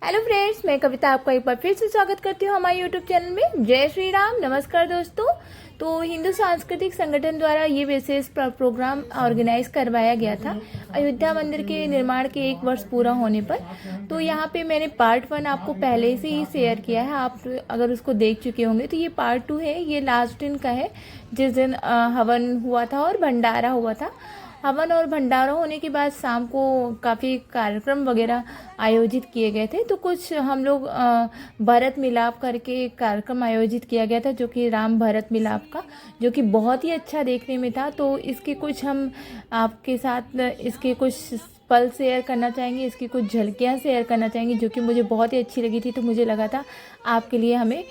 Hello friends, मैं कविता आपका एक बार फिर से स्वागत करती हूँ हमारे यूट्यूब चैनल में। जय श्री राम। नमस्कार दोस्तों। तो हिंदू सांस्कृतिक संगठन द्वारा ये विशेष प्रोग्राम ऑर्गेनाइज करवाया गया था अयोध्या मंदिर के निर्माण के 1 वर्ष पूरा होने पर। तो यहाँ पे मैंने पार्ट 1 आपको पहले से ही शेयर किया है। आप अगर उसको देख चुके होंगे तो ये पार्ट 2 है। ये लास्ट दिन का है जिस दिन हवन हुआ था और भंडारा हुआ था। हवन और भंडारा होने के बाद शाम को काफ़ी कार्यक्रम वगैरह आयोजित किए गए थे। तो कुछ हम लोग भरत मिलाप करके एक कार्यक्रम आयोजित किया गया था, जो कि राम भरत मिलाप का, जो कि बहुत ही अच्छा देखने में था। तो इसके कुछ हम आपके साथ इसके कुछ पल शेयर करना चाहेंगे, इसकी कुछ झलकियाँ शेयर करना चाहेंगे, जो कि मुझे बहुत ही अच्छी लगी थी। तो मुझे लगा था आपके लिए हमें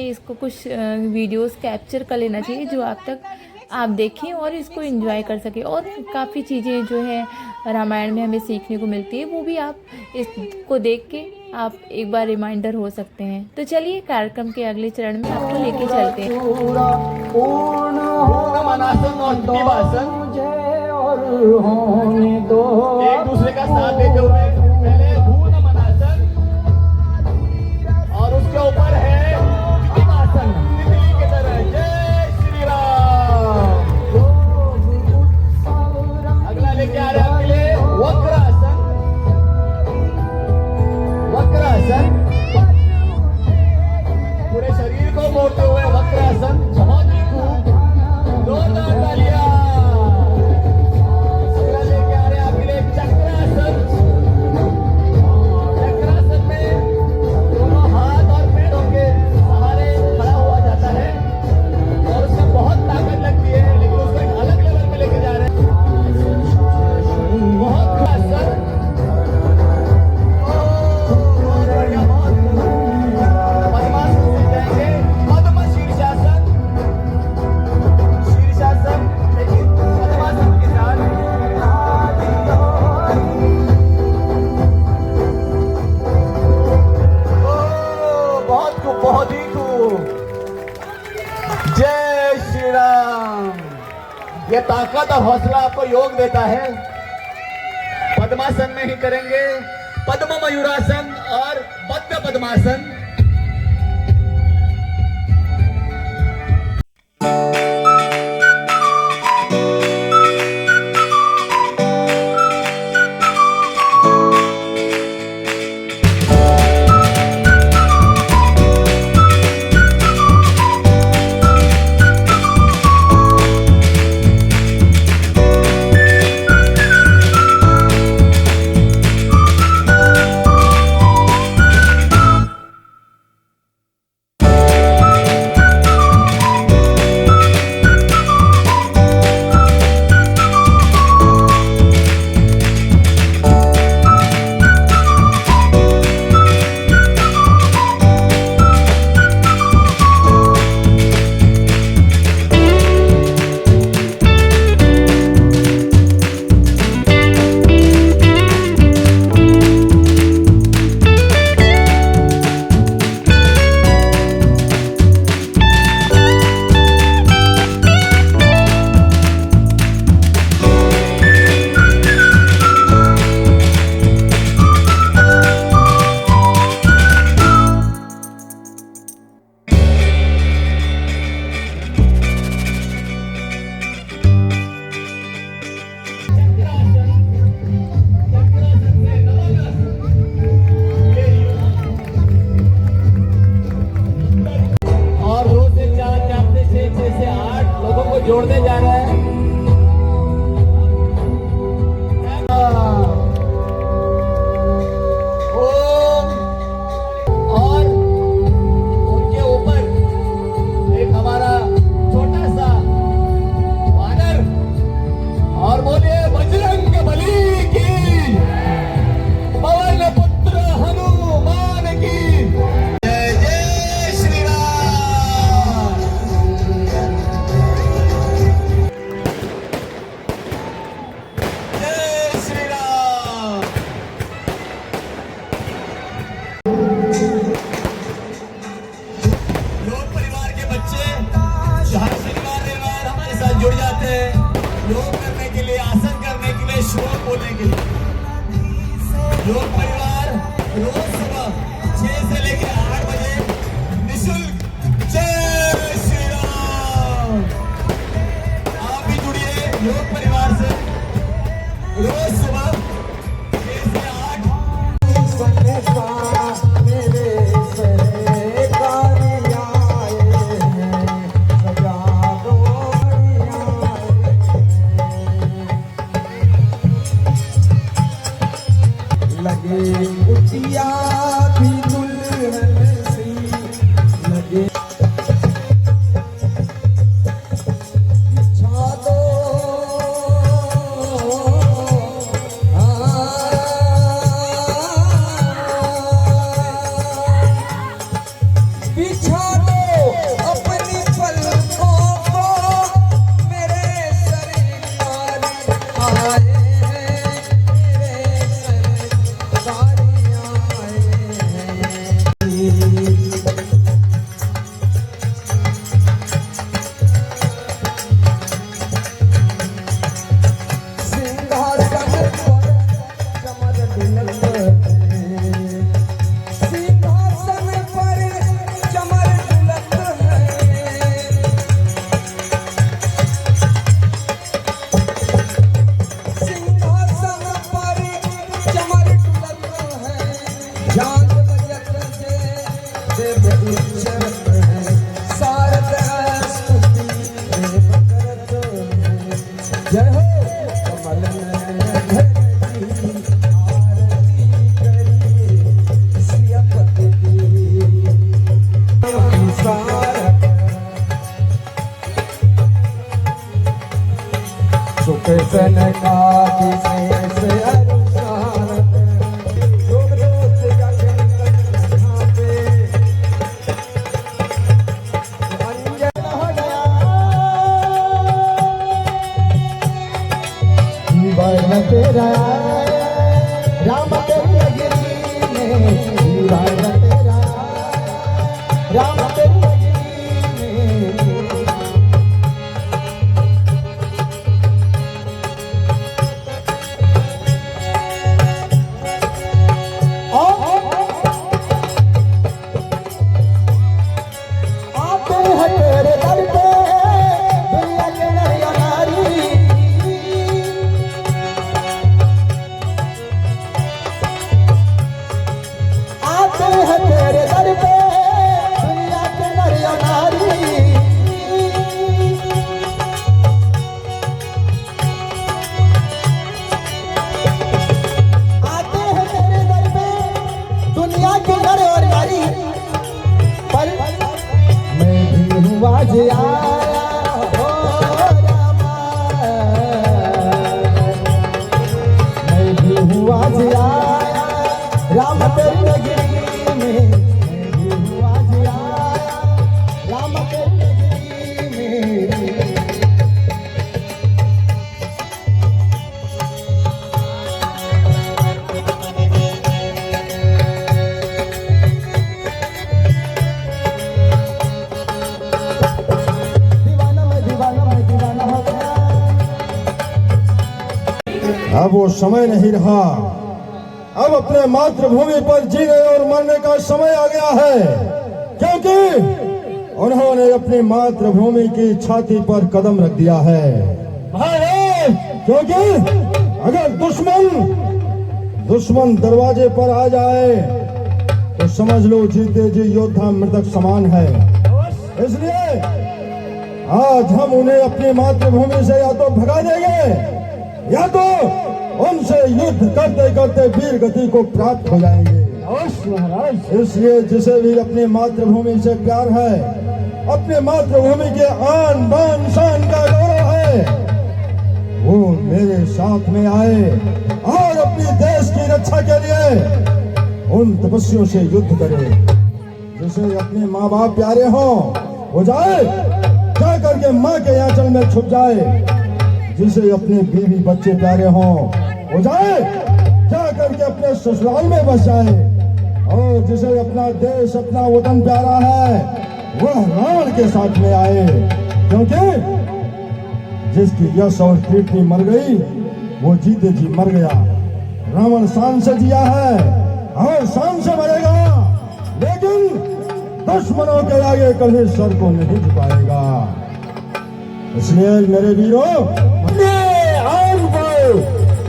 इसको कुछ वीडियोस कैप्चर कर लेना चाहिए, जो आप देखें और इसको एंजॉय कर सकें। और काफ़ी चीज़ें जो है रामायण में हमें सीखने को मिलती है, वो भी आप इसको देख के आप एक बार रिमाइंडर हो सकते हैं। तो चलिए कार्यक्रम के अगले चरण में आपको लेके चलते हैं। एक दूसरे का साथ देते हुए पहले भून मनासन और उसके ऊपर है आसन तितली की तरह। जय श्री राम। अगला लेके आ रहे हैं आपके लिए वक्रासन। वक्रासन पूरे शरीर को मोड़ते हुए वक्रासन। बहुत ही खूब, जोरदार तालियां। अगला लेके आ रहे हैं आपके लिए चक्रासन। चक्रासन में दोनों हाथ और पैरों के सहारे खड़ा हुआ जाता है और उसमें बहुत ताकत लगती है, लेकिन उसको एक अलग लेवल में लेके जा रहे हैं। बहुत आसन। बहुत बढ़िया, बहुत पद्मासन से जाएंगे। पद्म शीर्षासन। शीर्षासन लेकिन पद्मासन के साथ। बहुत खूब, बहुत ही खूब। जय श्री राम। ये ताकत और हौसला आपको योग देता है। पद्मासन में ही करेंगे पद्म मयूरासन और बद्ध पद्मासन। योग परिवार रोज सुबह 6 से लेकर 8 बजे निःशुल्क जय श्री राम। आप भी जुड़िए योग परिवार से रोज सुबह 6 से 8। लगे उठिया भी दुल्हन सी लगे बिछा दो बिछा दो अपनी पलकों को मेरे सरकार आए जय हो कमल सुख सन का किसे अनुसारत योग दोष जगन यहाँ पे अंजन हो गया जीवन तेरा राम तेरी गिरी में जीवन तेरा राम तेरी आज आया हो रामा मैं भी हूँ आज आया राम तेरी नगरी में मैं भी हूँ आज आया राम तेरी नगरी में अब वो समय नहीं रहा। अब अपने मातृभूमि पर जीने और मरने का समय आ गया है, क्योंकि उन्होंने अपनी मातृभूमि की छाती पर कदम रख दिया है। क्योंकि अगर दुश्मन दरवाजे पर आ जाए तो समझ लो जीते जी योद्धा मृतक समान है। इसलिए आज हम उन्हें अपनी मातृभूमि से या तो भगा देंगे या तो उनसे युद्ध करते करते वीर गति को प्राप्त हो जाएंगे। इसलिए जिसे भी अपनी मातृभूमि से प्यार है, अपनी मातृभूमि के आन बान शान का गौरव है, वो मेरे साथ में आए और अपनी देश की रक्षा के लिए उन तपस्वियों से युद्ध करे। जिसे अपने माँ बाप प्यारे हों वो जाए, जा करके माँ के आंचल में छुप जाए। जिसे अपने बीवी बच्चे प्यारे हों वो जाए, जा करके अपने ससुराल में बस जाए। और जिसे अपना देश अपना वतन प्यारा है वह रावण के साथ में आए, क्योंकि जिसकी यश और कीर्ति मर गई वो जीते जी मर गया। रावण शान से जिया है और शान से मरेगा, लेकिन दुश्मनों के आगे कभी सर को नहीं झुकाएगा। इसलिए मेरे वीरों,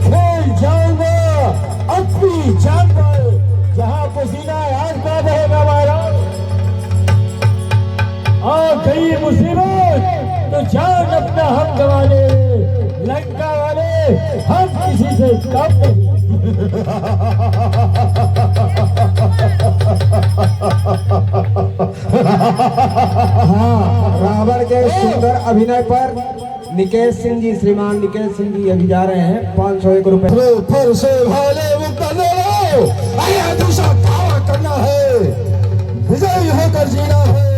खेल जाऊंगा अपनी जान पर, जहां पसीना आग का बहेगा मारा। आ गई मुसीबत तो जान अपना हम गवा ले, लंका वाले हम किसी से कम नहीं। हाँ, रावण के सुंदर अभिनय पर निकेश सिंह जी, श्रीमान निकेश सिंह जी अभी जा रहे हैं 501 रुपए। फिर से भाले वो करने लो, आया दूसरा दावा करना है, विजयी होकर जीना है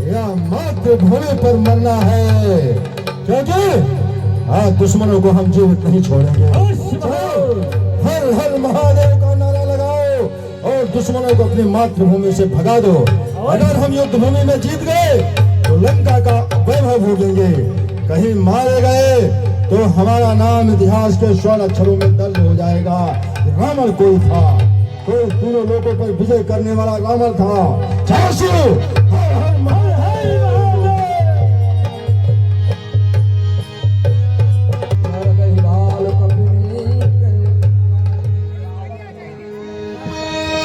या मातृभूमि पर मरना है, क्योंकि आज दुश्मनों को हम जीवित नहीं छोड़ेंगे। हर हर महादेव का नारा लगाओ और दुश्मनों को अपनी मातृभूमि से भगा दो। अगर हम युद्ध भूमि में जीत गए तो लंका का वैभव भोगेंगे, कहीं मारे गए तो हमारा नाम इतिहास के स्वर्ण अक्षरों में दर्ज हो जाएगा। रावण कोई था, कोई तीनों लोगों पर विजय करने वाला रावण था। जय श्री हर हर महादेव।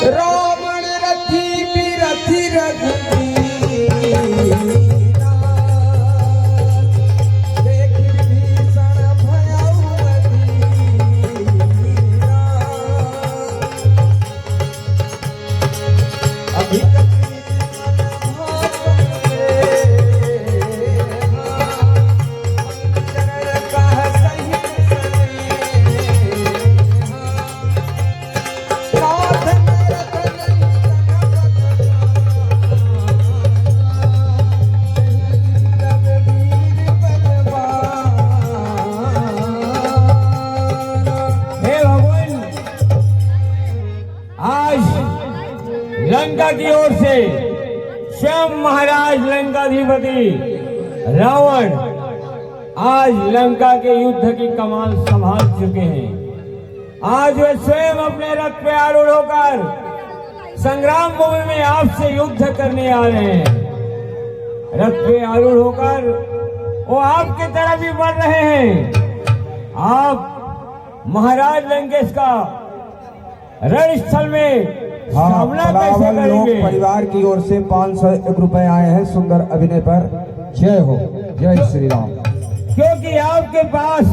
रावण रथी बिरथी रघुवीरा, देख विभीषण भयउ अधीरा। अभी लंका की ओर से स्वयं महाराज लंकाधिपति रावण आज लंका के युद्ध की कमान संभाल चुके हैं। आज वे स्वयं अपने रथ पे आरूढ़ होकर संग्राम भूमि में आपसे युद्ध करने आ रहे हैं। रथ पे आरूढ़ होकर वो आपके तरफ ही बढ़ रहे हैं। आप महाराज लंकेश का रणस्थल में सामना कैसे लोग करेंगे? परिवार की ओर से 501 रुपए आए हैं सुंदर अभिनय पर। जय हो, जय श्री राम। क्योंकि आपके पास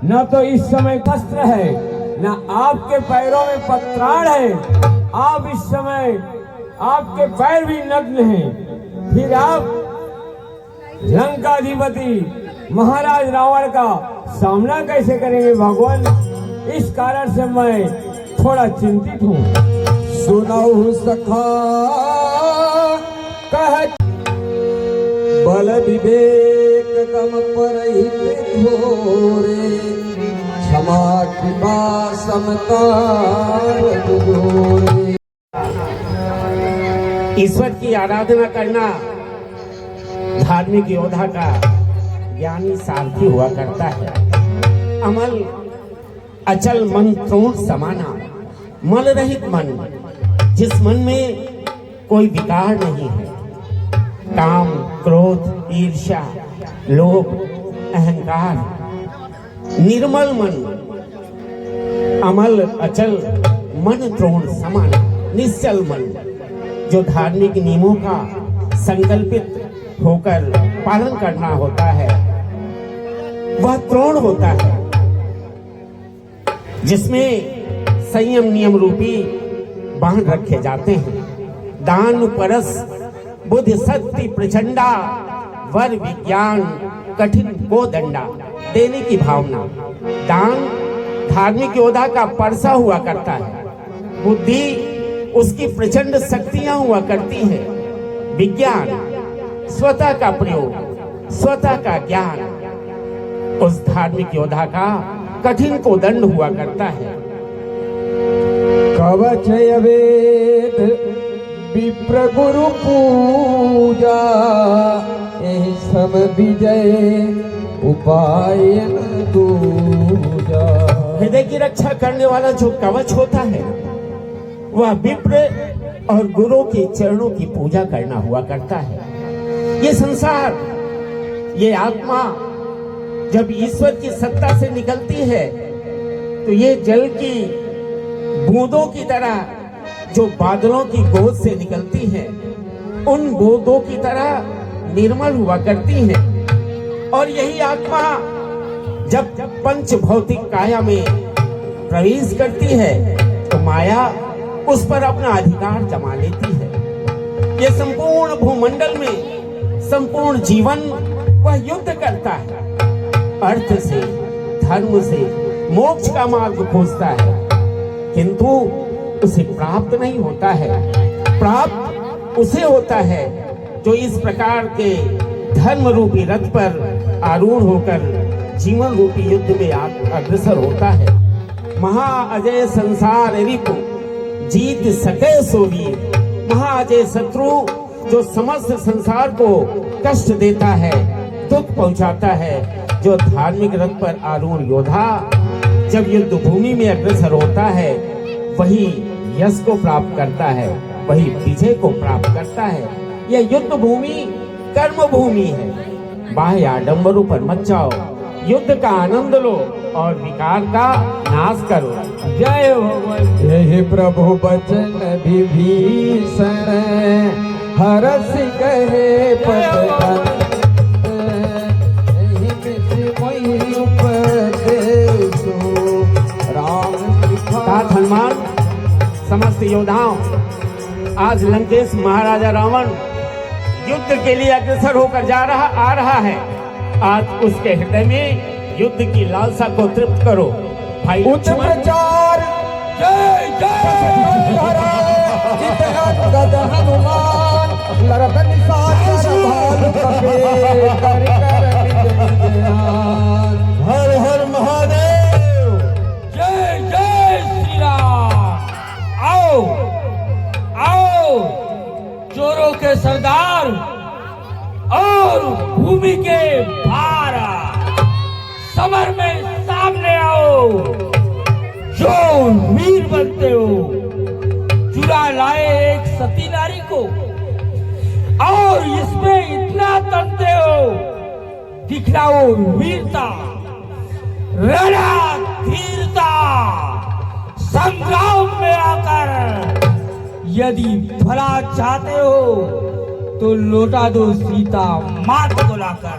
न तो इस समय शस्त्र है, न आपके पैरों में पत्राण है। आप इस समय आपके पैर भी नग्न हैं। फिर आप लंकाधिपति महाराज रावण का सामना कैसे करेंगे भगवान? इस कारण से मैं थोड़ा चिंतित हूँ। सुनऊ सखा कह बल विवेक कम परहित घोरे, क्षमा कृपा समता जोरे। ईश्वर की आराधना करना धार्मिक योद्धा का ज्ञानी सारथी हुआ करता है। अमल अचल मन तृण समाना, मल रहित मन, जिस मन में कोई विकार नहीं है, काम क्रोध ईर्ष्या लोभ अहंकार, निर्मल मन, अमल अचल मन तृण समान, निश्चल मन, जो धार्मिक नियमों का संकल्पित होकर पालन करना होता है, वह तृण होता है, जिसमें संयम नियम रूपी बांध रखे जाते हैं। दान परस बुद्धि शक्ति प्रचंडा, वर विज्ञान कठिन को दंडा, देने की भावना। दान धार्मिक योद्धा का परसा हुआ करता है, बुद्धि उसकी प्रचंड शक्तियां हुआ करती हैं, विज्ञान स्वतः का प्रयोग, स्वतः का ज्ञान उस धार्मिक योद्धा का कठिन को दंड हुआ करता है। कवच वेद विप्र गुरु पूजा, एहि सब विजय उपायन दूजा। हे हृदय की रक्षा करने वाला जो कवच होता है वह विप्र और गुरु के चरणों की पूजा करना हुआ करता है। ये संसार, ये आत्मा जब ईश्वर की सत्ता से निकलती है तो ये जल की बूंदों की तरह जो बादलों की गोद से निकलती है, उन बूंदों की तरह निर्मल हुआ करती है। और यही आत्मा जब पंच भौतिक काया में प्रवेश करती है तो माया उस पर अपना अधिकार जमा लेती है। ये संपूर्ण भूमंडल में संपूर्ण जीवन वह युद्ध करता है, अर्थ से, धर्म से, मोक्ष का मार्ग खोजता है, किंतु उसे प्राप्त नहीं होता है। प्राप्त उसे होता है जो इस प्रकार के धर्म रूपी रथ पर आरूढ़ होकर जीवन रूपी युद्ध में अग्रसर होता है। महाअजय संसार रिपु जीत सके सो वीर। महाअजय शत्रु जो समस्त संसार को कष्ट देता है, दुख पहुंचाता है, जो धार्मिक रथ पर आरूढ़ योद्धा जब युद्ध भूमि में अग्रसर होता है वही यश को प्राप्त करता है, वही विजय को प्राप्त करता है। यह युद्ध भूमि कर्म भूमि है। बाह्य आडंबरों पर मत जाओ, युद्ध का आनंद लो और विकार का नाश करो। जय भगवान। यही प्रभु बचन विभीषण हरस कहे पद तात हनुमान समस्त योद्धाओं, आज लंकेश महाराजा रावण युद्ध के लिए अग्रसर होकर आ रहा है। आज उसके हृदय में युद्ध की लालसा को तृप्त करो। भाई उच्च प्रचार जय जय गद हनुमान लरत निशाचर भाल कपे कर कर निज ध्यान। हर हर महादेव। जय जय श्री राम। आओ आओ चोरों के सरदार और भूमि के भार, समर में सामने आओ। जो वीर बनते हो, चुरा लाए एक सती नारी को और इसमें इतना तनते हो, दिखलाओ वीरता, रणा धीरता। संग्राम में आकर यदि भला चाहते हो तो लौटा दो सीता मात को लाकर।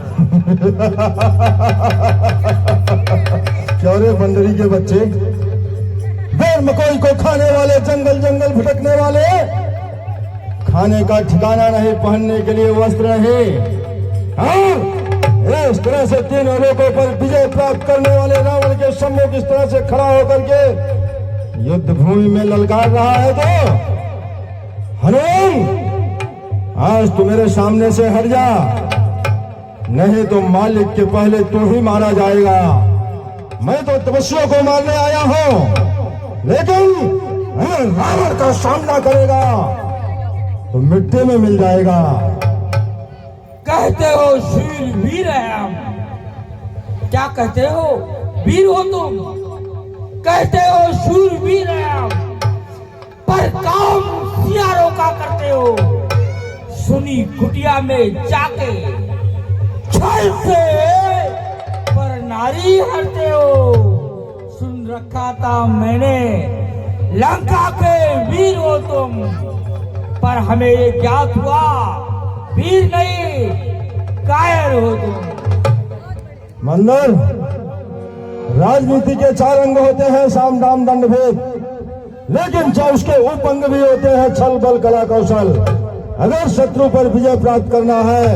क्यों रे बंदरी के बच्चे, बेर मकोई को खाने वाले, जंगल जंगल भटकने वाले, खाने का ठिकाना नहीं, पहनने के लिए वस्त्र नहीं, और इस तरह से तीनों लोगों पर विजय प्राप्त करने वाले रावण के सम्मुख इस तरह से खड़ा होकर के युद्ध भूमि में ललकार रहा है तो हनुमान, आज तू मेरे सामने से हट जा, नहीं तो मालिक के पहले तू ही मारा जाएगा। मैं तो तपस्वियों को मारने आया हूं, लेकिन अगर रावण का सामना करेगा तो मिट्टी में मिल जाएगा। कहते हो शूर वीर है हम, क्या कहते हो? वीर हो तुम, कहते हो शूर वीर है हम, पर काम सियारों का करते हो। सुनी कुटिया में जाके छल से पर नारी हरते हो। सुन रखा था मैंने लंका के वीर हो तुम, पर हमें ये ज्ञात हुआ वीर नहीं कायर हो तुम। मंदर, राजनीति के 4 अंग होते हैं, साम दाम दंड भेद, लेकिन जो उसके उपअंग भी होते हैं छल बल कला कौशल। अगर शत्रु पर विजय प्राप्त करना है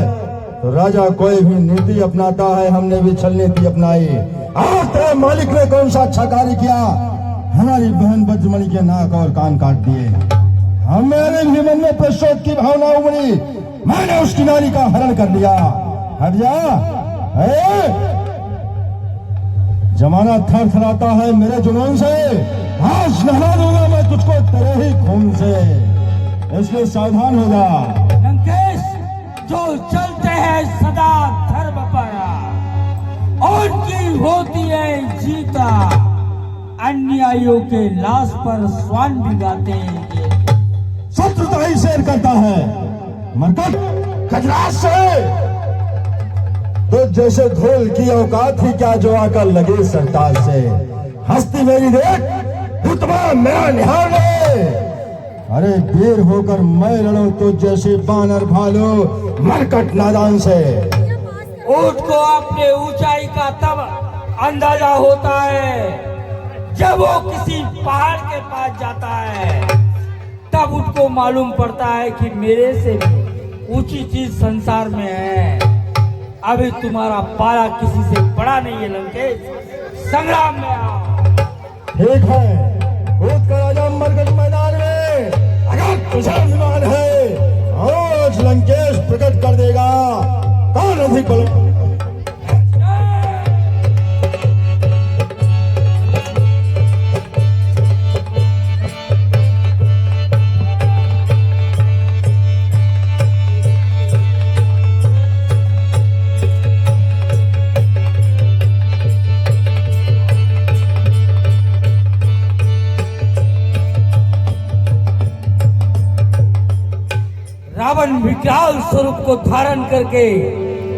तो राजा कोई भी नीति अपनाता है, हमने भी छल नीति अपनाई। और तेरे मालिक ने कौन सा अच्छा कार्य किया? हमारी बहन वज्रमणि के नाक और कान काट दिए। हमारे भी मन में प्रतिशोध की भावना उमड़ी, मैंने उसकी नारी का हरण कर लिया। हट जा, जमाना थर थराता है मेरे जुनून से, आज नहला दूंगा मैं तुझको तेरे ही खून से, इसलिए सावधान हो जा। लंकेश जो चलते हैं सदा धर्म पर, उनकी होती है जीता। अन्यायियों के लाश पर स्वान भिगाते हैं। शत्रुता ही शेर करता है, मरकट खजरात से तो जैसे धोल की औकात ही क्या जो आकर लगे सरताज से। हस्ती मेरी देख, रुतबा मेरा निहार ले। अरे वीर होकर मैं लड़ूं तो जैसे बानर भालो मरकट नादान से। ऊंट को अपने ऊंचाई का तब अंदाजा होता है जब वो किसी पहाड़ के पास जाता है, तब उसको मालूम पड़ता है कि मेरे से भी ऊंची चीज संसार में है। अभी तुम्हारा पारा किसी से बड़ा नहीं है लंकेश, संग्राम में आओ। ठीक है, कूद कर आजा मरकट मैदान में। अगर तुझे अभिमान है आज लंकेश प्रकट कर देगा कौन अधिक बल। रावण विकराल स्वरूप को धारण करके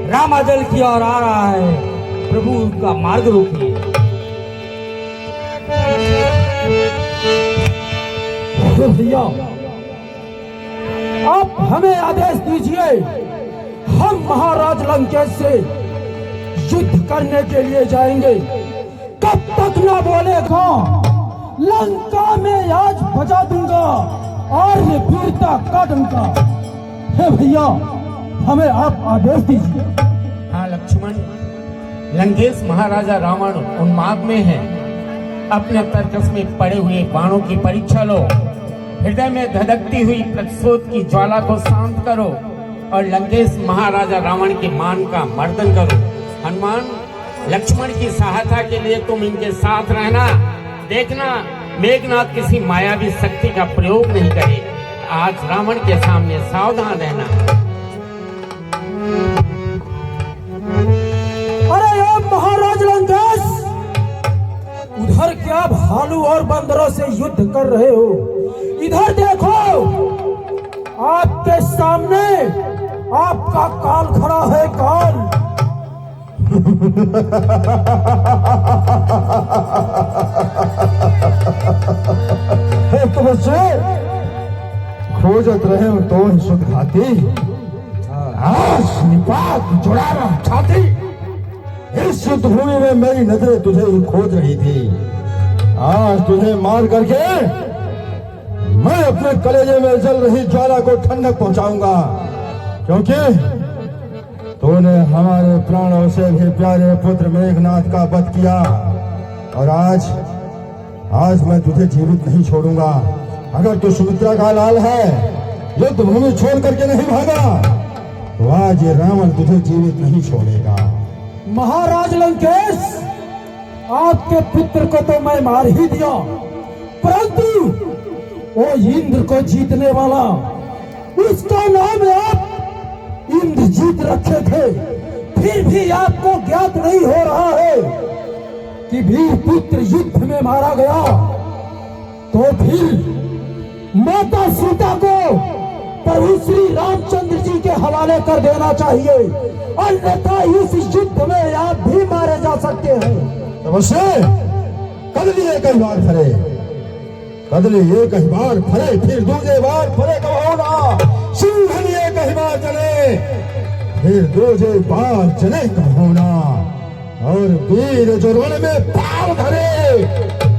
रामाजल की ओर आ रहा है। प्रभु उनका मार्ग रोकिए। भैया आप हमें आदेश दीजिए, हम महाराज लंकेश से युद्ध करने के लिए जाएंगे। कब तक ना बोलेगा, लंका में आज बजा दूंगा और ये वीरता का डंका। हे भैया हमें आप आदेश दीजिए। हाँ लक्ष्मण, लंकेश महाराजा रावण उन्माद में है। अपने तर्कस में पड़े हुए बाणों की परीक्षा लो, हृदय में धधकती हुई प्रतिशोध की ज्वाला को शांत करो और लंकेश महाराजा रावण के मान का मर्दन करो। हनुमान, लक्ष्मण की सहायता के लिए तुम इनके साथ रहना। देखना मेघनाथ किसी मायावी शक्ति का प्रयोग नहीं करे। आज रावण के सामने सावधान रहना। अरे आप महाराज लंकेश, उधर क्या भालू और बंदरों से युद्ध कर रहे हो? इधर देखो, आपके सामने आपका काल खड़ा है। काल तो बच्चे खोजत रहे हो तो ही सुध खाती, आज निपात जुड़ा रहा छाती। इस युद्ध भूमि में मेरी नजरें तुझे ही खोज रही थी। आज तुझे मार करके मैं अपने कलेजे में जल रही ज्वाला को ठंडक पहुंचाऊंगा, क्योंकि तूने हमारे प्राणों से भी प्यारे पुत्र मेघनाथ का वध किया और आज मैं तुझे जीवित नहीं छोड़ूंगा। अगर तू सुमित्रा का लाल है, युद्ध भूमि छोड़ करके नहीं भागा, तो आज ये रावण तुझे जीवित नहीं छोड़ेगा। महाराज लंकेश, आपके पुत्र को तो मैं मार ही दिया, परंतु वो इंद्र को जीतने वाला, उसका नाम आप इंद्रजीत रखे थे। फिर भी आपको ज्ञात नहीं हो रहा है कि वीर पुत्र युद्ध में मारा गया, तो फिर माता सीता को प्रभु श्री रामचंद्र जी के हवाले कर देना चाहिए, अन्यथा इस युद्ध में आप भी मारे जा सकते हैं। अवश्य कदली एक ही बार फरे, कदली एक ही बार फरे, फिर दूसरे बार फरे कहो ना। सिंह एक ही बार चले, फिर दूसरे बार चले कहो ना। और वीर जो रण में पांव धरे,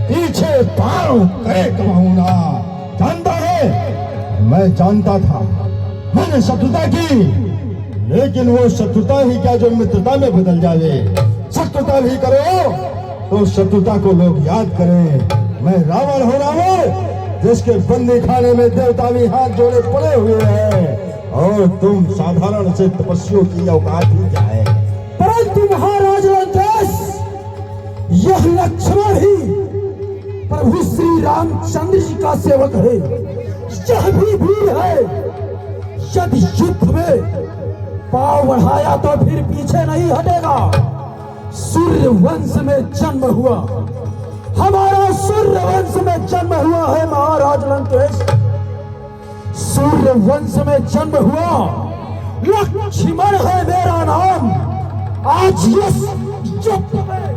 पीछे पांव करे कहो ना। जानता है, मैं जानता था, मैंने शत्रुता की, लेकिन वो शत्रुता ही क्या जो मित्रता में बदल जाए। शत्रुता भी करो तो शत्रुता को लोग याद करें। मैं रावण हो रहा हूँ जिसके बंदी खाने में देवता भी हाथ जोड़े पड़े हुए हैं, और तुम साधारण से तपस्वियों की औकात ही क्या है। परंतु महाराज लंकेश, यह लक्ष्मण ही प्रभु श्री रामचंद्र जी का सेवक है, यह भी वीर है। यदि युद्ध में पांव बढ़ाया तो फिर पीछे नहीं हटेगा। सूर्य वंश में जन्म हुआ, हमारा सूर्य वंश में जन्म हुआ है महाराज लंकेश। सूर्य वंश में जन्म हुआ लक्ष्मण है मेरा नाम। आज यस जब मैं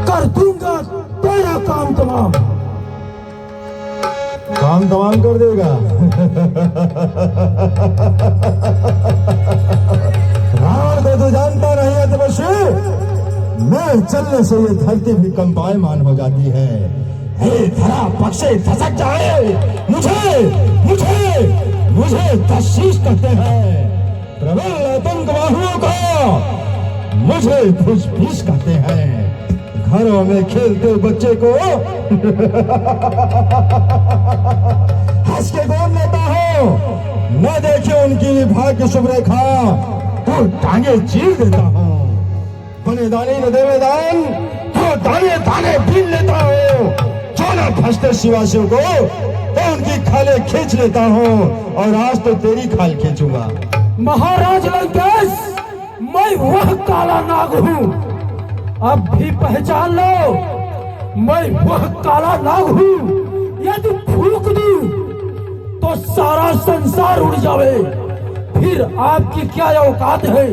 कर दूंगा तेरा काम तमाम। काम तमाम कर देगा। रावण को तो जानता नहीं है तपस्वी, मैं चलने से ये धरती भी कंपायमान हो जाती है। हे धरा पक्षे धसक जाए, मुझे मुझे मुझे तशीश करते हैं। प्रबल आतंकवादियों को मुझे फुसफुस करते हैं। घरों में खेलते बच्चे को हंस के गोद लेता हो, न देखे उनकी भाग्य शुभ रेखा तो टांगे चीर देता हूँ। बने दाने न देवे दान तो दाने दाने बीन लेता हूँ। जो न फंसते शिवा शिव को तो उनकी खाले खींच लेता हूँ, और आज तो तेरी खाल खींचूंगा। महाराज लंकेश, मैं वह काला नाग हूँ, अब भी पहचान लो। मैं वह काला नाग हूँ, यदि फूंक दूं तो सारा संसार उड़ जावे। फिर आपकी क्या औकात है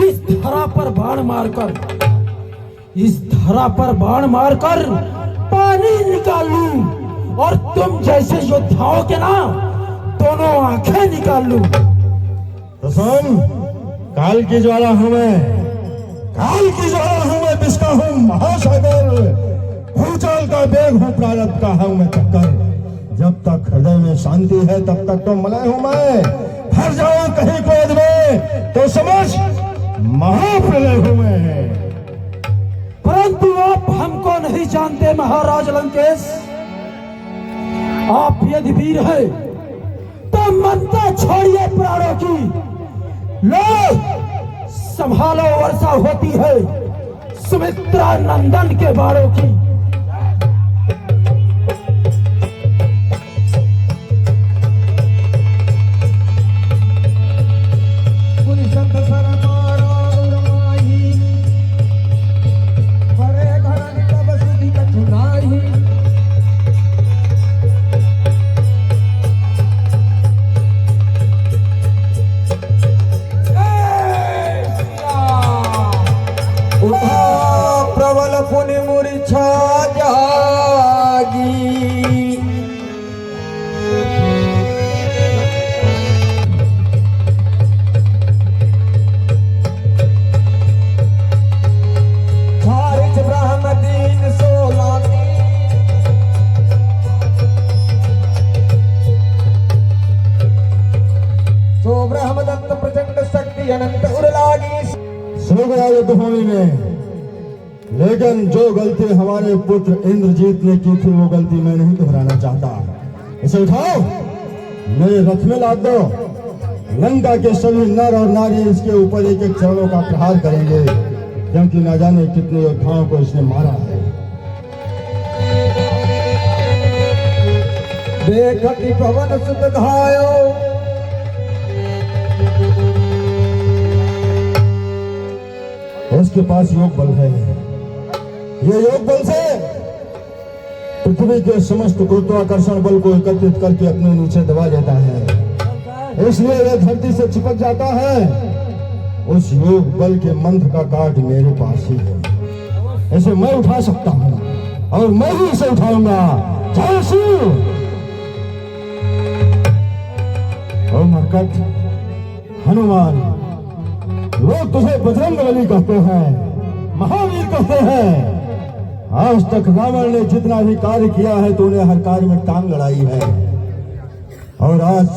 इस धरा पर बाण मारकर, इस धरा पर बाण मारकर पानी निकाल लूं, और तुम जैसे योद्धाओं के ना दोनों आंखें निकाल लूं। तो सुन, काल की ज्वाला हूं मैं, काल की ज्वाला हूं मैं, बिस्का हूं महासागर, भूचाल का बेग हूं, प्रारब्ध का हूं मैं चक्कर। जब तक हृदय में शांति है तब तक तो मलय हूं मैं। हर जाऊं कहीं क्रोध में तो समझ महाप्रलय हूं मैं। परंतु आप हमको नहीं जानते महाराज लंकेश। आप यदि वीर है तो ममता छोड़िए प्राणों की। लो संभालो, वर्षा होती है सुमित्रा नंदन के बाणों की। प्रबल पुनि मूर्छा जागी। हारिच ब्रह्म दीन सोलानी, सो ब्रह्म दत्त प्रचंड शक्ति अनंत उरलागी। सो गया युद्धभूमि में, लेकिन जो गलती हमारे पुत्र इंद्रजीत ने की थी वो गलती मैं नहीं दोहराना चाहता। इसे उठाओ, मेरे रथ में लाद दो। लंका के सभी नर और नारी इसके ऊपर एक एक चरणों का प्रहार करेंगे, क्योंकि न जाने कितने योद्धाओं को इसने मारा है। देखति पवन सुत धायो, उसके पास योग बल है। ये योग बल से पृथ्वी के समस्त गुरुत्वाकर्षण बल को एकत्रित करके अपने नीचे दबा लेता है, इसलिए यह धरती से चिपक जाता है। उस योग बल के मंत्र का काट मेरे पास ही है। इसे मैं उठा सकता हूँ और मैं ही इसे उठाऊंगा। जय शिव। और मरकट हनुमान, लोग तुझे बजरंगबली कहते हैं, महावीर कहते हैं। आज तक रावण ने जितना भी कार्य किया है तूने हर कार्य में टांग लड़ाई है, और आज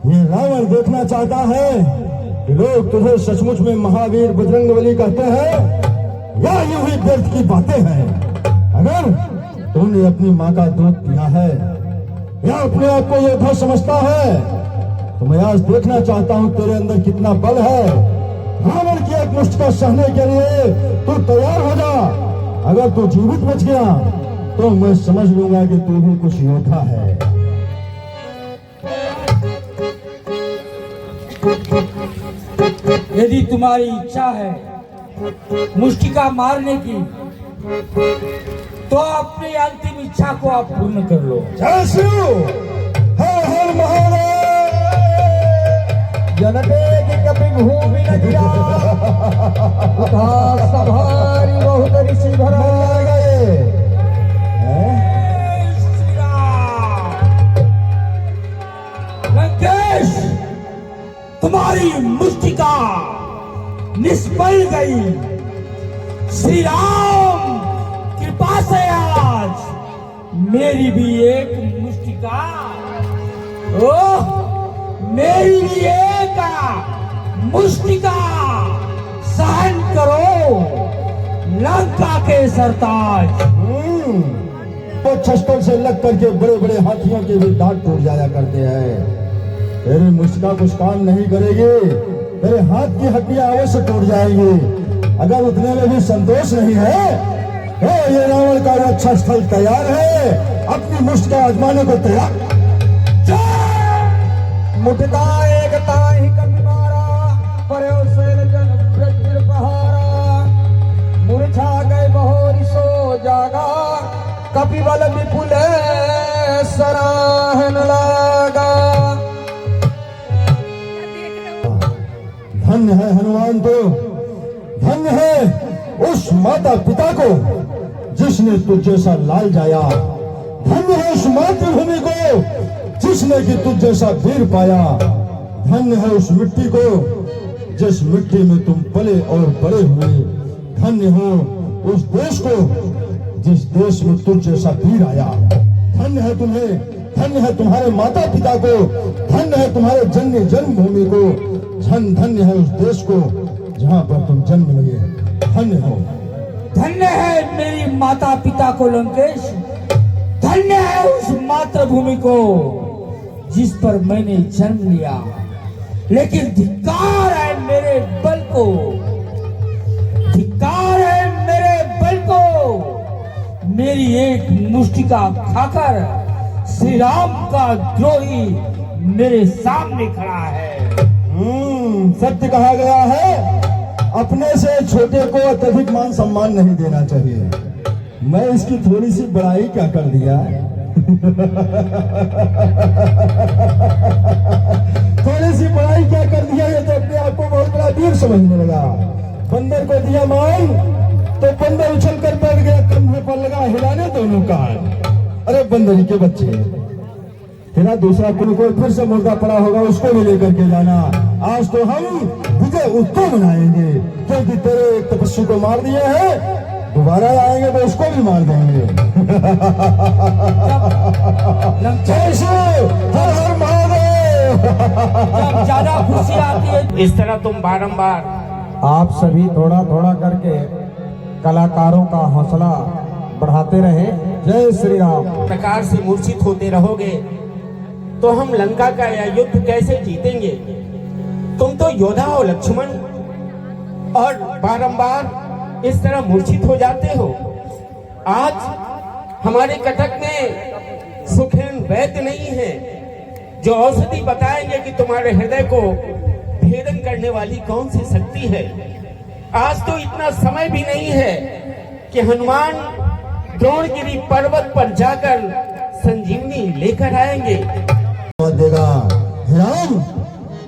ये रावण देखना चाहता है कि लोग तुझे सचमुच में महावीर बजरंगबली कहते हैं या यूं ही व्यर्थ की बातें हैं। अगर तूने अपनी माँ का दूध पिया है या अपने आप को योद्धा समझता है तो मैं आज देखना चाहता हूँ तेरे अंदर कितना बल है। रावण की एक मुष्ट का सहने के लिए तू तैयार हो जा। अगर तू जीवित बच गया तो मैं समझ लूंगा कि तू भी कुछ योद्धा है। यदि तुम्हारी इच्छा है मुष्टिका मारने की तो अपनी अंतिम इच्छा को आप पूर्ण कर लो। जय शिव, हर हर महादेव। जनते की कपि भूमि नदिया उठा सभारी बहुत ऋषि भरा गए। श्री राम। लंकेश, तुम्हारी मुष्टिका निष्फल गई। श्री राम कृपा से आज मेरी भी एक मुष्टिका, ओह मेरी भी एक मुष्टिका सहन करो लंका के सरताज। तो छस्तर से लग करके बड़े बड़े हाथियों के भी दांत टूट जाया करते हैं। तेरी मुष्टिका कुछ काम नहीं करेगी, तेरे हाथ की हड्डियां अवश्य टूट जाएंगी। अगर उतने में भी संतोष नहीं है तो ये रावण का रक्षा स्थल तैयार है, अपनी मुष्टिका आजमाने को तैयार। मुठता एकता ही कभी मारा, पर्यो शैल जन वज्र पहारा। मूर्छा गए बहोरी सो जागा, कपिबल विपुल सराहन लागा। धन्य है हनुमान तो, धन्य है उस माता पिता को जिसने तुझ जैसा लाल जाया। धन्य है उस मातृभूमि को जिसने कि तुझ जैसा वीर पाया। धन्य है उस मिट्टी को जिस मिट्टी में तुम पले और बड़े हुए। धन्य हो उस देश को जिस देश में तुझ जैसा वीर आया। धन्य है तुम्हें, धन्य है तुम्हारे माता पिता को, धन्य है तुम्हारे जन्मभूमि को, धन्य है उस देश को जहाँ पर तुम जन्म लिए। धन्य हो। धन्य है मेरी माता पिता को लंकेश, धन्य है उस मातृभूमि को जिस पर मैंने जन्म लिया। लेकिन धिक्कार है मेरे बल को, धिक्कार है मेरे बल को। मेरी एक मुष्टिका खाकर श्री राम का द्रोही मेरे सामने खड़ा है। सत्य कहा गया है, अपने से छोटे को अत्यधिक मान सम्मान नहीं देना चाहिए। मैं इसकी थोड़ी सी बड़ाई क्या कर दिया थोड़ी सी बड़ाई क्या कर दिया, ये तो अपने आप को बहुत बड़ा वीर समझने लगा। बंदर को दिया मान तो बंदर उछल कर बैठ गया, कंधे पर लगा हिलाने दोनों का। अरे बंदरी के बच्चे, तेरा दूसरा कोई फिर से मुर्दा पड़ा होगा, उसको भी लेकर के जाना। आज तो हम विजय उत्सव मनाएंगे, क्योंकि तेरे एक तपस्वी को मार दिया है, दोबारा आएंगे तो उसको भी मार देंगे। जय श्री हर हर महादेव। जब ज्यादा खुशी आती है इस तरह तुम बारंबार आप सभी थोड़ा थोड़ा करके कलाकारों का हौसला बढ़ाते रहे। जय श्री राम। प्रकार से मूर्छित होते रहोगे तो हम लंका का यह युद्ध कैसे जीतेंगे। तुम तो योद्धा हो लक्ष्मण, और बारंबार इस तरह मूर्छित हो जाते हो। आज हमारे कटक में सुखेन वैद्य नहीं है जो औषधि बताएंगे कि तुम्हारे हृदय को भेदन करने वाली कौन सी शक्ति है। आज तो इतना समय भी नहीं है कि हनुमान द्रोणगिरी पर्वत पर जाकर संजीवनी लेकर आएंगे। देगा राम,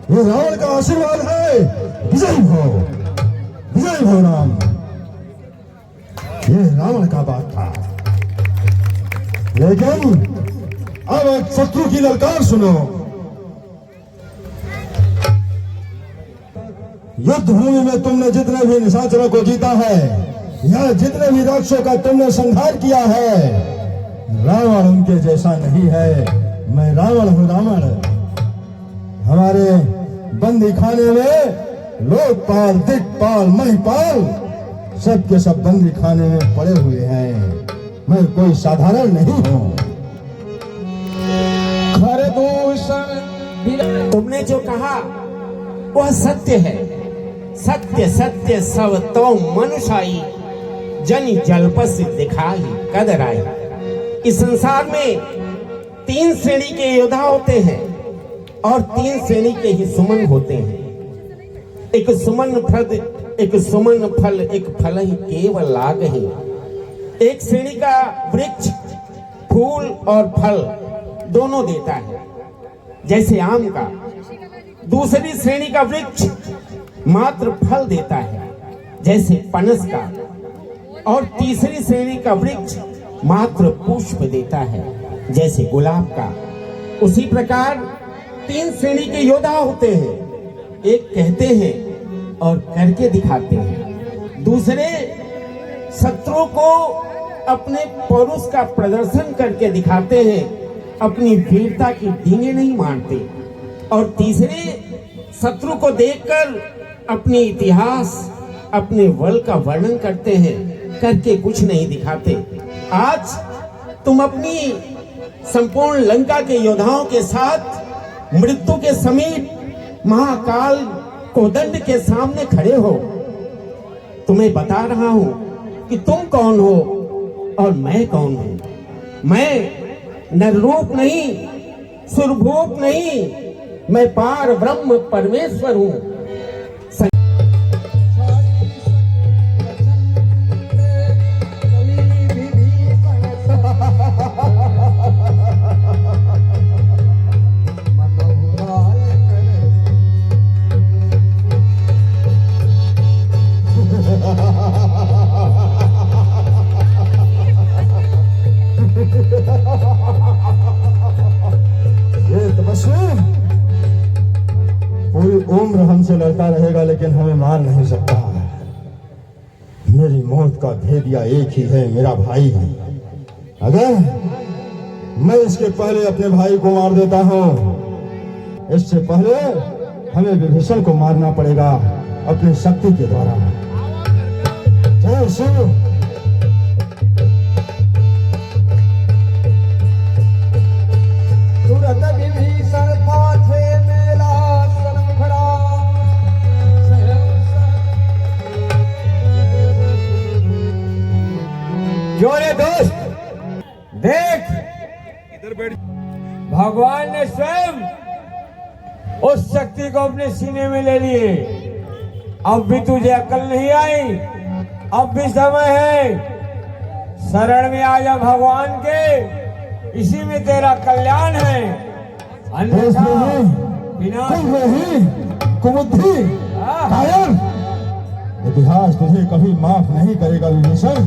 ये रावण का आशीर्वाद है। विजय भव, विजय भव राम। ये रावण का बात था, लेकिन अब एक शत्रु की ललकार सुनो। युद्ध भूमि में तुमने जितने भी निशाचरों को जीता है, या जितने भी राक्षसों का तुमने संहार किया है, रावण उनके जैसा नहीं है। मैं रावण हूँ, रावण। हमारे बंदी खाने में लोकपाल, दिक्पाल, महिपाल सब के सब बंदी खाने में पड़े हुए हैं। मैं कोई साधारण नहीं हूँ। तुमने जो कहा वह सत्य है। सत्य सत्य सब तो मनुष्याई, जन जलपस दिखाई कदर आई। इस संसार में 3 श्रेणी के योद्धा होते हैं और 3 श्रेणी के ही सुमन होते हैं। एक सुमन फल, एक सुमन फल, एक फल ही केवल लाग ही। एक श्रेणी का वृक्ष फूल और फल दोनों देता है, जैसे आम का। दूसरी श्रेणी का वृक्ष मात्र फल देता है, जैसे पनस का। और तीसरी श्रेणी का वृक्ष मात्र पुष्प देता है, जैसे गुलाब का। उसी प्रकार 3 श्रेणी के योद्धा होते हैं। एक कहते हैं और करके दिखाते हैं, दूसरे शत्रु को अपने पौरुष का प्रदर्शन करके दिखाते हैं, अपनी वीरता की डींगे नहीं मारते। और तीसरे शत्रु को देखकर अपने इतिहास, अपने बल का वर्णन करते हैं, करके कुछ नहीं दिखाते। आज तुम अपनी संपूर्ण लंका के योद्धाओं के साथ मृत्यु के समीप महाकाल कोदंड के सामने खड़े हो। तुम्हें बता रहा हूं कि तुम कौन हो और मैं कौन हूं। मैं नररूप नहीं, सुरभूप नहीं, मैं पार ब्रह्म परमेश्वर हूं। ये तपस्वी पूरी उम्र हमसे लड़ता रहेगा, लेकिन हमें मार नहीं सकता। मेरी मौत का भेदिया एक ही है, मेरा भाई है। अगर मैं इसके पहले अपने भाई को मार देता हूं, इससे पहले हमें विभीषण को मारना पड़ेगा अपनी शक्ति के द्वारा। जय शिव। तुरंत विभीषण पाछे मेला सनम खड़ा। जोरे दोस्त देख, भगवान ने स्वयं उस शक्ति को अपने सीने में ले लिए। अब भी तुझे अकल नहीं आई, अब भी समय है। शरण में आ जा भगवान के, इसी में तेरा कल्याण है। अन्यथा विनाश। कुबुद्धि, कायर, इतिहास तुझे कभी माफ नहीं करेगा विभीषण।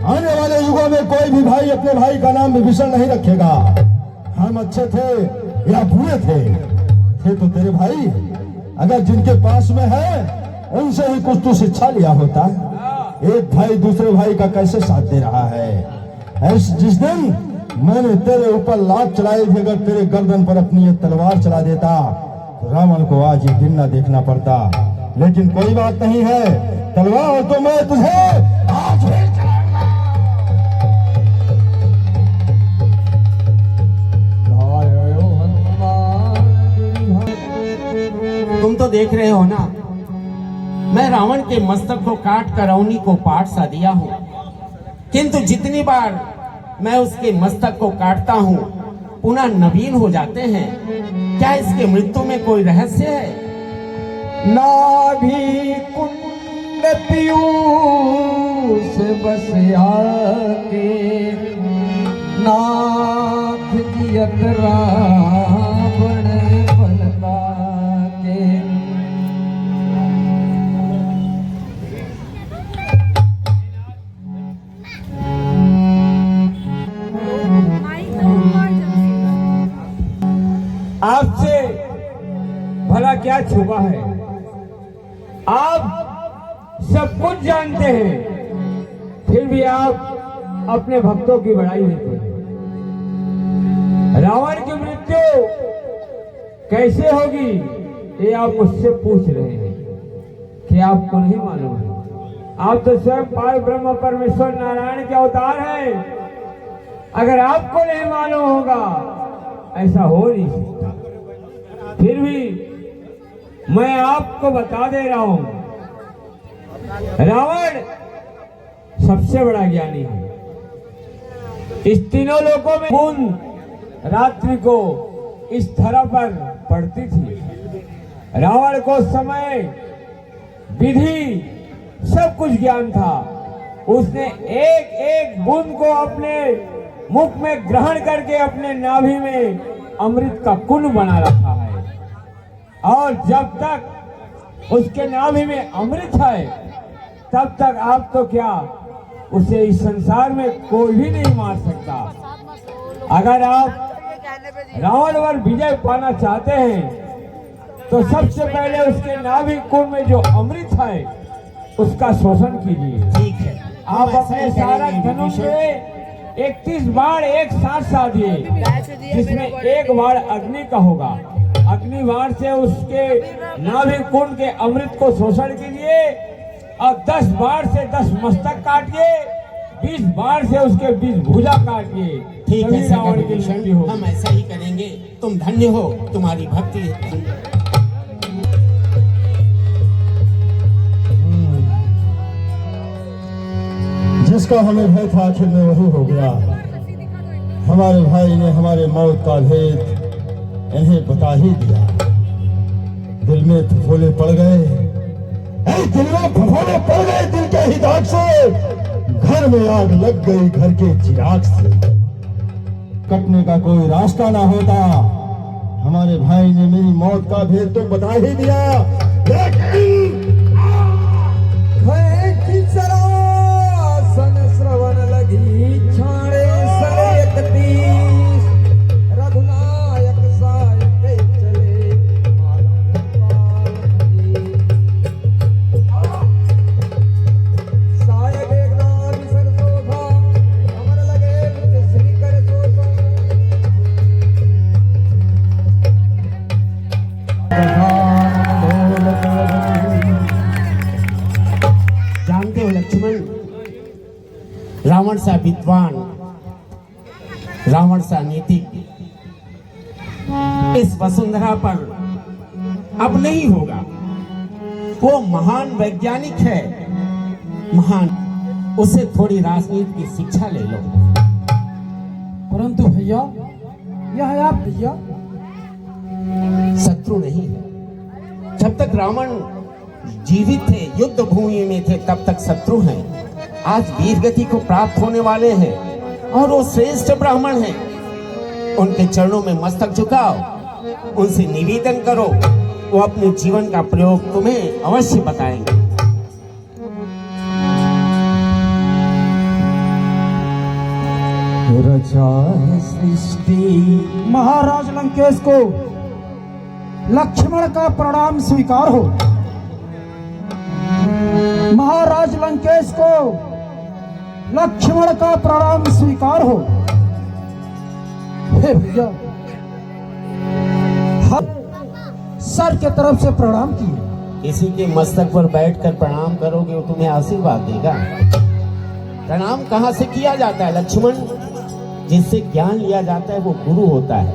आने वाले युगों में कोई भी भाई अपने भाई का नाम विभीषण नहीं रखेगा। हम अच्छे थे या बुरे थे तो तेरे भाई। अगर जिनके पास में है उनसे ही कुछ तो शिक्षा लिया होता। एक भाई दूसरे भाई का कैसे साथ दे रहा है। जिस दिन मैंने तेरे ऊपर लात चलाई थी, अगर तेरे गर्दन पर अपनी ये तलवार चला देता तो रावण को आज ये दिन न देखना पड़ता। लेकिन कोई बात नहीं है, तलवार तो मैं तुझे आज भी चलाऊंगा। तुम तो देख रहे हो ना, मैं रावण के मस्तक को काट कर अवनी को पाट सा दिया हूं। किंतु जितनी बार मैं उसके मस्तक को काटता हूं, पुनः नवीन हो जाते हैं। क्या इसके मृत्यु में कोई रहस्य है? नाभि कुंड पीयूष बस आके, नाथ जियत रावण बनता के। आपसे भला क्या छुपा है? आप सब कुछ जानते हैं, फिर भी आप अपने भक्तों की बड़ाई देते हैं। रावण की मृत्यु कैसे होगी ये आप मुझसे पूछ रहे हैं कि आपको नहीं मालूम है? आप तो स्वयं पार ब्रह्म परमेश्वर नारायण के अवतार हैं। अगर आपको नहीं मालूम होगा, ऐसा हो नहीं सकता। फिर भी मैं आपको बता दे रहा हूं, रावण सबसे बड़ा ज्ञानी है। इस तीनों लोकों में बूंद रात्रि को इस धरा पर पड़ती थी। रावण को समय, विधि, सब कुछ ज्ञान था। उसने एक एक बूंद को अपने मुख में ग्रहण करके अपने नाभि में अमृत का कुंड बना रखा है। और जब तक उसके नाभि में अमृत है तब तक आप तो क्या, उसे इस संसार में कोई भी नहीं मार सकता। अगर आप रावण पर विजय पाना चाहते हैं तो सबसे पहले उसके नाभि कुंड में जो अमृत है उसका शोषण कीजिए। ठीक है, आप अपने सारा धनुष से 31 बाण एक साथ साधिए, जिसमें एक बाण अग्नि का होगा। अग्नि बाण से उसके नाभि कुंड के अमृत को शोषण कीजिए और 10 बाण से 10 मस्तक काटिए, 20 बाण से उसके 20 भुजा काटिए। ठीक है रावण की मृत्यु विभीषण, होगी। हम ऐसा ही करेंगे। तुम धन्य हो, तुम्हारी भक्ति है। जिसका हमें भय था आखिर में वही हो गया। हमारे भाई ने हमारे मौत का भेद इन्हें बता ही दिया। दिल में फफोले पड़ गए, दिल में फफोले पड़ गए दिल के ही दाग से। घर में आग लग गई घर के चिराग से। कटने का कोई रास्ता ना होता। हमारे भाई ने मेरी मौत का भेद तो बता ही दिया, लेकिन सन श्रवण लगी छाड़े सले 31 रघुनायक सायक चले सायक एक नाम सर शोभा अमर लगे श्री कर जानते हो लक्ष्मण, रावण सा विद्वान, रावण सा नीतिज्ञ इस वसुंधरा पर अब नहीं होगा। वो महान वैज्ञानिक है, महान, उससे थोड़ी राजनीति की शिक्षा ले लो। परंतु भैया, यह है आप भैया, शत्रु नहीं है। जब तक रावण जीवित थे, युद्ध भूमि में थे, तब तक शत्रु हैं। आज वीर गति को प्राप्त होने वाले हैं और वो श्रेष्ठ ब्राह्मण हैं। उनके चरणों में मस्तक झुकाओ, उनसे निवेदन करो, वो अपने जीवन का प्रयोग तुम्हें अवश्य बताएंगे। रचा सृष्टि महाराज लंकेश को लक्ष्मण का प्रणाम स्वीकार हो। महाराज लंकेश को लक्ष्मण का प्रणाम स्वीकार हो। हे भैया, हम सर के तरफ से प्रणाम किए। किसी के मस्तक पर बैठकर प्रणाम करोगे वो तुम्हें आशीर्वाद देगा। प्रणाम कहाँ से किया जाता है लक्ष्मण? जिससे ज्ञान लिया जाता है वो गुरु होता है,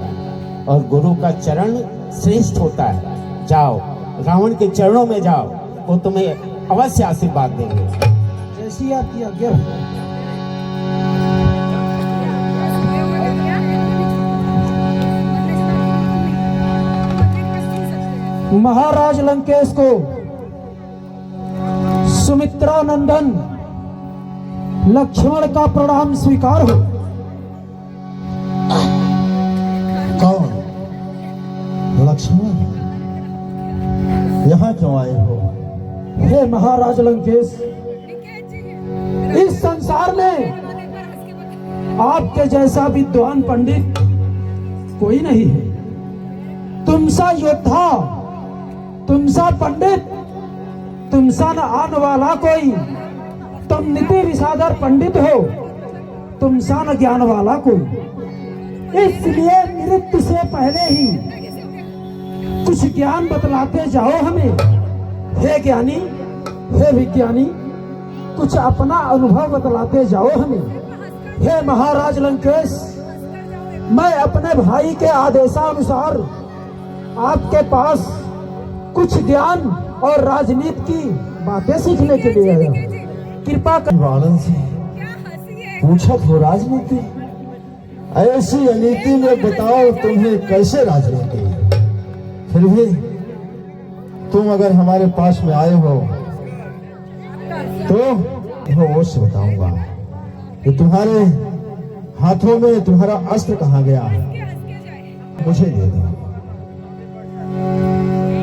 और गुरु का चरण श्रेष्ठ होता है। जाओ, रावण के चरणों में जाओ, वो तुम्हें अवश्य आशीर्वाद देंगे। जैसी आपकी आज्ञा है। महाराज लंकेश को सुमित्रा नंदन लक्ष्मण का प्रणाम स्वीकार हो। कौन? लक्ष्मण, यहाँ क्यों आए हो? हे महाराज लंकेश, इस संसार में आपके जैसा विद्वान पंडित कोई नहीं है। तुम सा योद्धा, तुम सा पंडित, तुम सा न आने वाला कोई। तुम नीति विसाधर पंडित हो, तुम सा न ज्ञान वाला कोई। इसलिए मृत्यु से पहले ही कुछ ज्ञान बतलाते जाओ हमें। हे ज्ञानी, हे विज्ञानी, कुछ अपना अनुभव बतलाते जाओ हमें। हे महाराज लंकेश, मैं अपने भाई के आदेशानुसार आपके पास कुछ ज्ञान और राजनीति की बातें सीखने के लिए आया हूं। कृपा कर। वालन से पूछत हो राजनीति? ऐसी अनीति में बताओ तुम्हें कैसे राजनीति? फिर भी तुम अगर हमारे पास में आए हो तो होश से बताऊंगा कि तुम्हारे हाथों में तुम्हारा अस्त्र कहाँ गया, मुझे दे दो।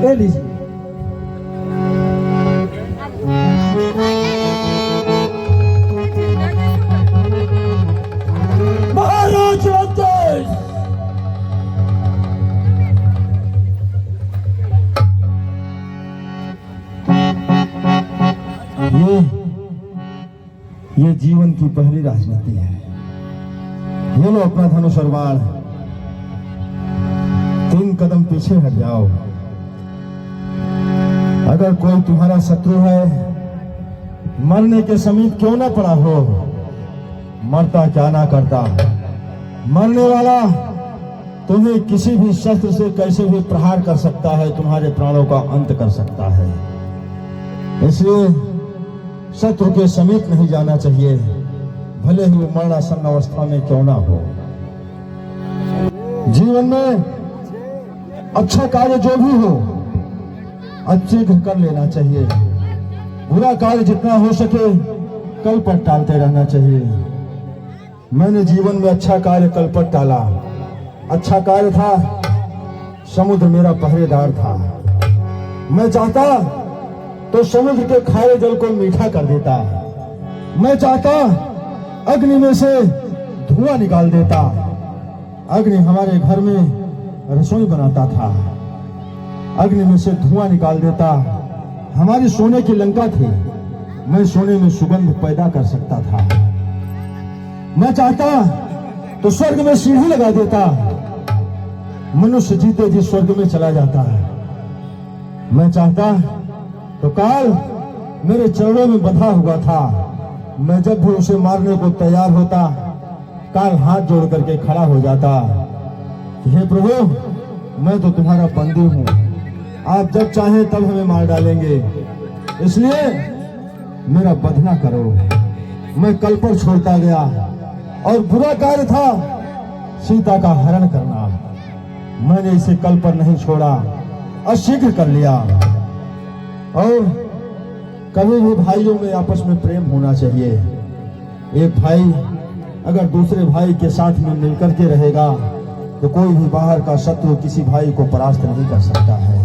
ले लीजिए। महाराज लंकेश, ये जीवन की पहली राजनीति है। ये लो अपना धनुष और बाण, 3 कदम पीछे हट जाओ। अगर कोई तुम्हारा शत्रु है, मरने के समीप क्यों ना पड़ा हो, मरता क्या ना करता, मरने वाला तुम्हें किसी भी शस्त्र से कैसे भी प्रहार कर सकता है, तुम्हारे प्राणों का अंत कर सकता है। इसलिए शत्रु के समीप नहीं जाना चाहिए, भले ही वो मरणासन्न अवस्था में क्यों ना हो। जीवन में अच्छा कार्य जो भी हो शीघ्र कर लेना चाहिए। बुरा कार्य जितना हो सके कल पर टालते रहना चाहिए। मैंने जीवन में अच्छा कार्य कल पर टाला। अच्छा कार्य था, समुद्र मेरा पहरेदार था। मैं चाहता तो समुद्र के खारे जल को मीठा कर देता। मैं चाहता अग्नि में से धुआं निकाल देता। अग्नि हमारे घर में रसोई बनाता था, अग्नि में से धुआं निकाल देता। हमारी सोने की लंका थी, मैं सोने में सुगंध पैदा कर सकता था। मैं चाहता तो स्वर्ग में सीढ़ी लगा देता, मनुष्य जीते जी स्वर्ग में चला जाता। मैं चाहता तो काल मेरे चरणों में बंधा हुआ था, मैं जब भी उसे मारने को तैयार होता, काल हाथ जोड़ करके खड़ा हो जाता। हे प्रभु, मैं तो तुम्हारा बंदी हूं, आप जब चाहें तब हमें मार डालेंगे, इसलिए मेरा वध ना करो। मैं कल पर छोड़ता गया और बुरा कार्य था सीता का हरण करना। मैंने इसे कल पर नहीं छोड़ा और शीघ्र कर लिया। और कभी भी भाइयों में आपस में प्रेम होना चाहिए। एक भाई अगर दूसरे भाई के साथ में मिलकर के रहेगा तो कोई भी बाहर का शत्रु किसी भाई को परास्त नहीं कर सकता है।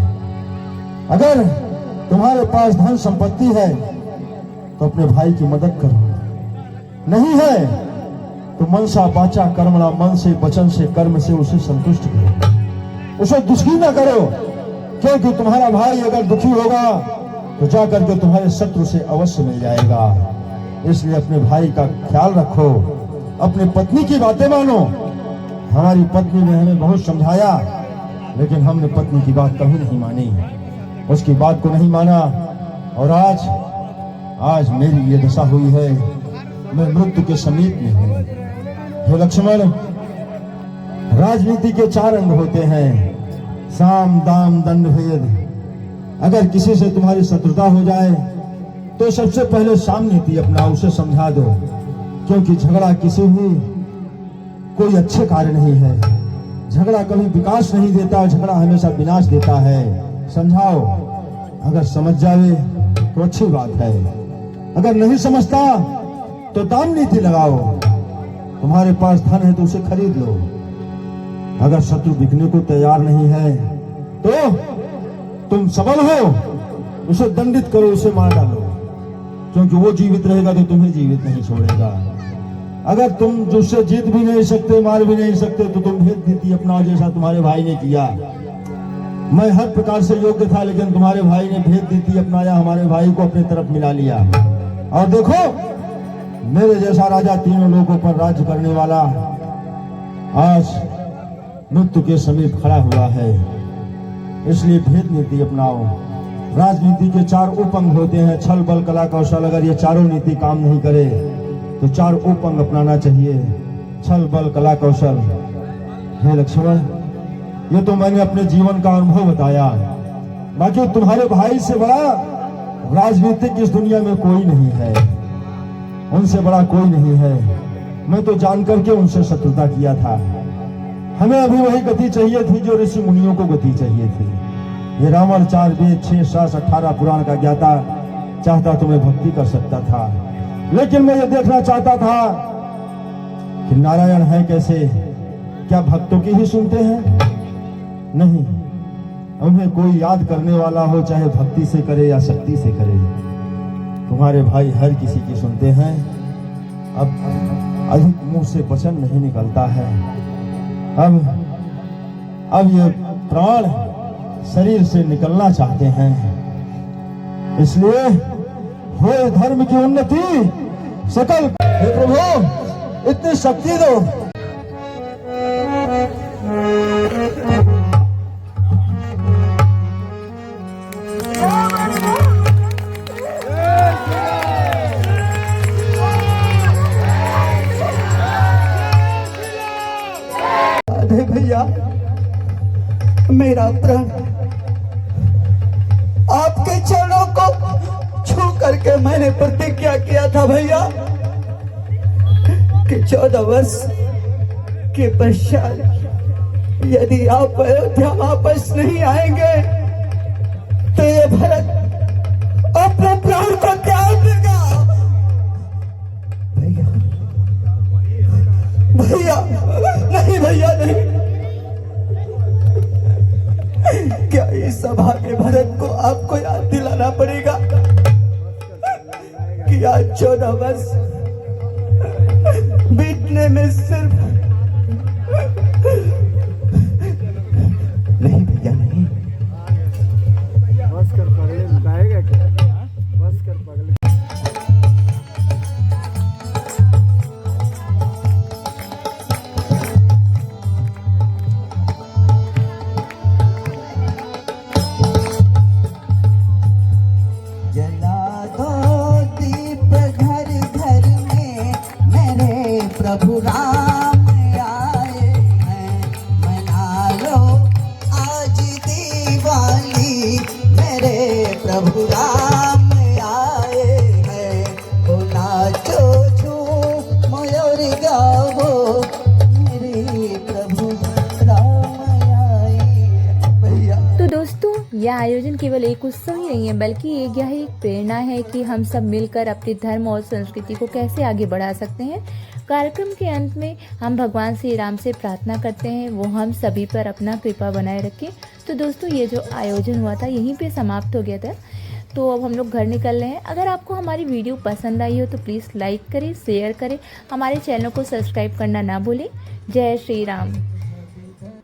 अगर तुम्हारे पास धन संपत्ति है तो अपने भाई की मदद करो, नहीं है तो मनसा वाचा कर्मणा, मन से वचन से कर्म से उसे संतुष्ट करो, उसे दुखी ना करो। क्योंकि तुम्हारा भाई अगर दुखी होगा तो जाकर के तुम्हारे शत्रु से अवश्य मिल जाएगा। इसलिए अपने भाई का ख्याल रखो, अपनी पत्नी की बातें मानो। हमारी पत्नी ने हमें बहुत समझाया, लेकिन हमने पत्नी की बात कभी नहीं मानी, उसकी बात को नहीं माना। और आज मेरी ये दशा हुई है, मैं मृत्यु के समीप में हूँ। हे लक्ष्मण, राजनीति के 4 अंग होते हैं, साम दाम दंड भेद। अगर किसी से तुम्हारी शत्रुता हो जाए तो सबसे पहले साम नीति अपनाओ, उसे समझा दो। क्योंकि झगड़ा किसी भी कोई अच्छे कार्य नहीं है, झगड़ा कभी विकास नहीं देता, झगड़ा हमेशा विनाश देता है। समझाओ, अगर समझ जावे तो अच्छी बात है, अगर नहीं समझता तो दाम नीति लगाओ। तुम्हारे पास धन है तो उसे खरीद लो। अगर शत्रु बिकने को तैयार नहीं है तो तुम सबल हो, उसे दंडित करो, उसे मार डालो। क्योंकि वो जीवित रहेगा तो तुम्हें जीवित नहीं छोड़ेगा। अगर तुम उससे जीत भी नहीं सकते, मार भी नहीं सकते, तो तुम भेद नीति अपनाओ, जैसा तुम्हारे भाई ने किया। मैं हर प्रकार से योग्य था, लेकिन तुम्हारे भाई ने भेद नीति अपनाया, हमारे भाई को अपनी तरफ मिला लिया। और देखो, मेरे जैसा राजा 3 लोगों पर राज्य करने वाला आज मृत्यु के समीप खड़ा हुआ है। इसलिए भेद नीति अपनाओ। राजनीति के 4 उपअंग होते हैं, छल बल कला कौशल। अगर ये चारों नीति काम नहीं करे तो 4 उपअंग अपनाना चाहिए, छल बल कला कौशल। हे लक्ष्मण, ये तो मैंने अपने जीवन का अनुभव बताया, बाकी तुम्हारे भाई से बड़ा राजनीतिक इस दुनिया में कोई नहीं है, उनसे बड़ा कोई नहीं है। मैं तो जान करके उनसे शत्रुता किया था। हमें अभी वही गति चाहिए थी जो ऋषि मुनियों को गति चाहिए थी। ये रावण 4 वेद 6 शास्त्र 18 पुराण का ज्ञाता चाहता तो मैं भक्ति कर सकता था, लेकिन मैं ये देखना चाहता था कि नारायण है कैसे, क्या भक्तों की ही सुनते हैं? नहीं, उन्हें कोई याद करने वाला हो, चाहे भक्ति से करे या शक्ति से करे। तुम्हारे भाई हर किसी की सुनते हैं। अब अधिक मुंह से वचन नहीं निकलता है। अब ये प्राण शरीर से निकलना चाहते हैं। इसलिए हो धर्म की उन्नति सकल। हे प्रभु, इतनी शक्ति दो। अरे भैया, मेरा प्राण आपके चरणों को छू करके मैंने प्रतिज्ञा किया था भैया कि 14 वर्ष के पश्चात यदि आप अयोध्या वापस नहीं आएंगे तो ये भरत अपने प्राण को त्याग देगा। भैया भैया, नहीं भैया नहीं। क्या इस सभा के भरत को आपको याद दिलाना पड़ेगा कि आज 14 वर्ष बीतने में सिर्फ नहीं भैया नहीं। बस कर पगले गाएगा क्या? बस कर पगले। प्रभु राम आए हैं, मना लो आज दिवाली। मेरे प्रभु राम आए हैं, ओ नाचो झूम मयूर गाओ। मेरे प्रभु राम आए भैया। तो दोस्तों, यह आयोजन केवल एक उत्सव ही नहीं है, बल्कि यह एक प्रेरणा है कि हम सब मिलकर अपने धर्म और संस्कृति को कैसे आगे बढ़ा सकते हैं। कार्यक्रम के अंत में हम भगवान श्री राम से प्रार्थना करते हैं वो हम सभी पर अपना कृपा बनाए रखें। तो दोस्तों, ये जो आयोजन हुआ था यहीं पे समाप्त हो गया था। तो अब हम लोग घर निकल रहे हैं। अगर आपको हमारी वीडियो पसंद आई हो तो प्लीज़ लाइक करें, शेयर करें, हमारे चैनल को सब्सक्राइब करना ना भूलें। जय श्री राम।